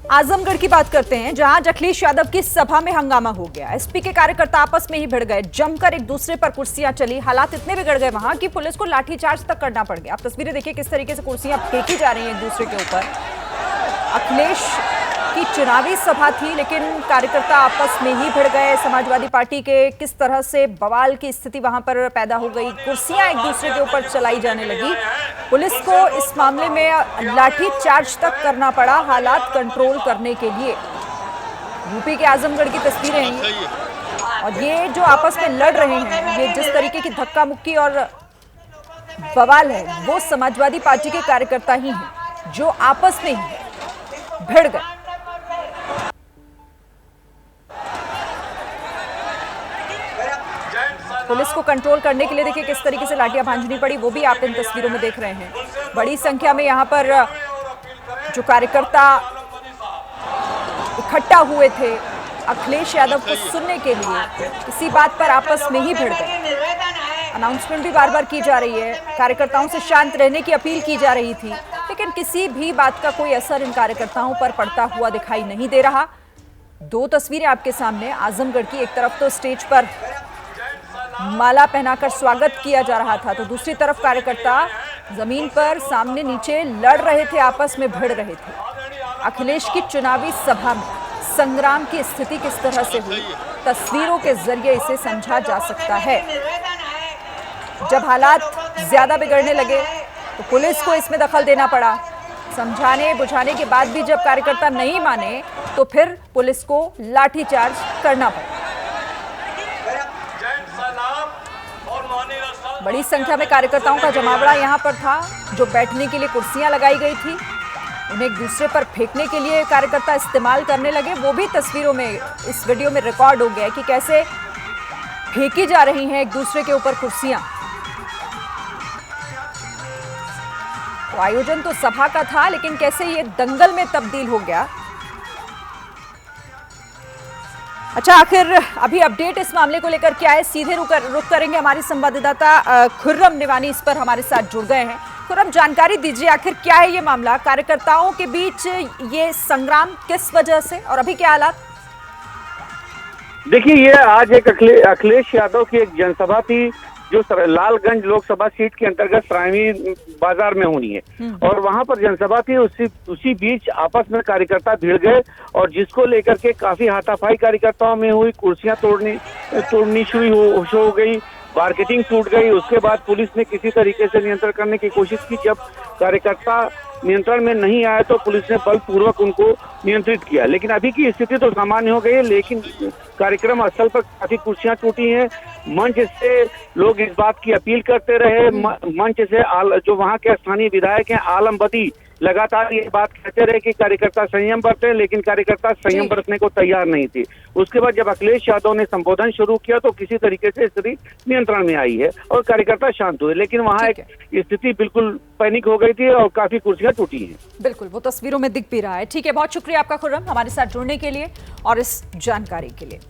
आजमगढ़ की बात करते हैं, जहां अखिलेश यादव की सभा में हंगामा हो गया। एसपी के कार्यकर्ता आपस में ही भिड़ गए, जमकर एक दूसरे पर कुर्सियां चली। हालात इतने बिगड़ गए वहां कि पुलिस को लाठीचार्ज तक करना पड़ गया। आप तस्वीरें देखिए किस तरीके से कुर्सियां फेंकी जा रही हैं एक दूसरे के ऊपर। अखिलेश की चुनावी सभा थी, लेकिन कार्यकर्ता आपस में ही भिड़ गए। समाजवादी पार्टी के किस तरह से बवाल की स्थिति वहां पर पैदा हो गई, कुर्सियां एक दूसरे के ऊपर चलाई जाने लगी। पुलिस को इस मामले में लाठी चार्ज तक करना पड़ा हालात कंट्रोल करने के लिए। यूपी के आजमगढ़ की तस्वीरें हैं और ये जो आपस में लड़ रहे हैं, ये जिस तरीके की धक्का मुक्की और बवाल है, वो समाजवादी पार्टी के कार्यकर्ता ही हैं जो आपस में ही भिड़ गए। पुलिस को कंट्रोल करने के लिए देखिए किस तरीके से लाठियां भांजनी पड़ी, वो भी आप इन तस्वीरों में देख रहे हैं। बड़ी संख्या में यहां पर जो कार्यकर्ता इकट्ठा हुए थे अखिलेश यादव को सुनने के लिए, इसी बात पर आपस में ही भिड़ गए। अनाउंसमेंट भी बार बार की जा रही है, कार्यकर्ताओं से शांत रहने की अपील की जा रही थी, लेकिन किसी भी बात का कोई असर इन कार्यकर्ताओं पर पड़ता हुआ दिखाई नहीं दे रहा। दो तस्वीरें आपके सामने आजमगढ़ की, एक तरफ तो स्टेज पर माला पहनाकर स्वागत किया जा रहा था, तो दूसरी तरफ कार्यकर्ता जमीन पर सामने नीचे लड़ रहे थे, आपस में भिड़ रहे थे। अखिलेश की चुनावी सभा में संग्राम की स्थिति किस तरह से हुई, तस्वीरों के जरिए इसे समझा जा सकता है। जब हालात ज्यादा बिगड़ने लगे तो पुलिस को इसमें दखल देना पड़ा। समझाने बुझाने के बाद भी जब कार्यकर्ता नहीं माने तो फिर पुलिस को लाठीचार्ज करना पड़ा। बड़ी संख्या में कार्यकर्ताओं का जमावड़ा यहां पर था। जो बैठने के लिए कुर्सियां लगाई गई थी, उन्हें एक दूसरे पर फेंकने के लिए कार्यकर्ता इस्तेमाल करने लगे। वो भी तस्वीरों में, इस वीडियो में रिकॉर्ड हो गया है कि कैसे फेंकी जा रही हैं एक दूसरे के ऊपर कुर्सियां। तो आयोजन तो सभा का था, लेकिन कैसे ये दंगल में तब्दील हो गया। अच्छा, आखिर अभी अपडेट इस मामले को लेकर क्या है, सीधे रुक करेंगे। हमारी संवाददाता खुर्रम निवानी इस पर हमारे साथ जुड़ गए हैं। खुर्रम, जानकारी दीजिए, आखिर क्या है ये मामला, कार्यकर्ताओं के बीच ये संग्राम किस वजह से और अभी क्या हालात? देखिए, ये आज एक अखिलेश यादव की एक जनसभा थी जो लालगंज लोकसभा सीट के अंतर्गत सरायनी बाजार में होनी है, और वहां पर जनसभा थी। उसी बीच आपस में कार्यकर्ता भिड़ गए और जिसको लेकर के काफी हाथापाई कार्यकर्ताओं में हुई। कुर्सियां तोड़नी शुरू हो गई, मार्केटिंग टूट गई। उसके बाद पुलिस ने किसी तरीके से नियंत्रण करने की कोशिश की। जब कार्यकर्ता नियंत्रण में नहीं आया तो पुलिस ने बलपूर्वक उनको नियंत्रित किया। लेकिन अभी की स्थिति तो सामान्य हो गई है, लेकिन कार्यक्रम स्थल पर काफी कुर्सियां टूटी हैं। मंच से लोग इस बात की अपील करते रहे। मंच से जो वहां के स्थानीय विधायक हैं आलम बदी लगातार ये बात कहते रहे कि कार्यकर्ता संयम बरते, लेकिन कार्यकर्ता संयम बरतने को तैयार नहीं थे। उसके बाद जब अखिलेश यादव ने संबोधन शुरू किया तो किसी तरीके से स्थिति नियंत्रण में आई है और कार्यकर्ता शांत हुए, लेकिन वहां एक स्थिति बिल्कुल पैनिक हो गई थी और काफी कुर्सियां टूटी हैं। बिल्कुल, वो तस्वीरों में दिख भी रहा है। ठीक है, बहुत शुक्रिया आपका खुर्रम, हमारे साथ जुड़ने के लिए और इस जानकारी के लिए।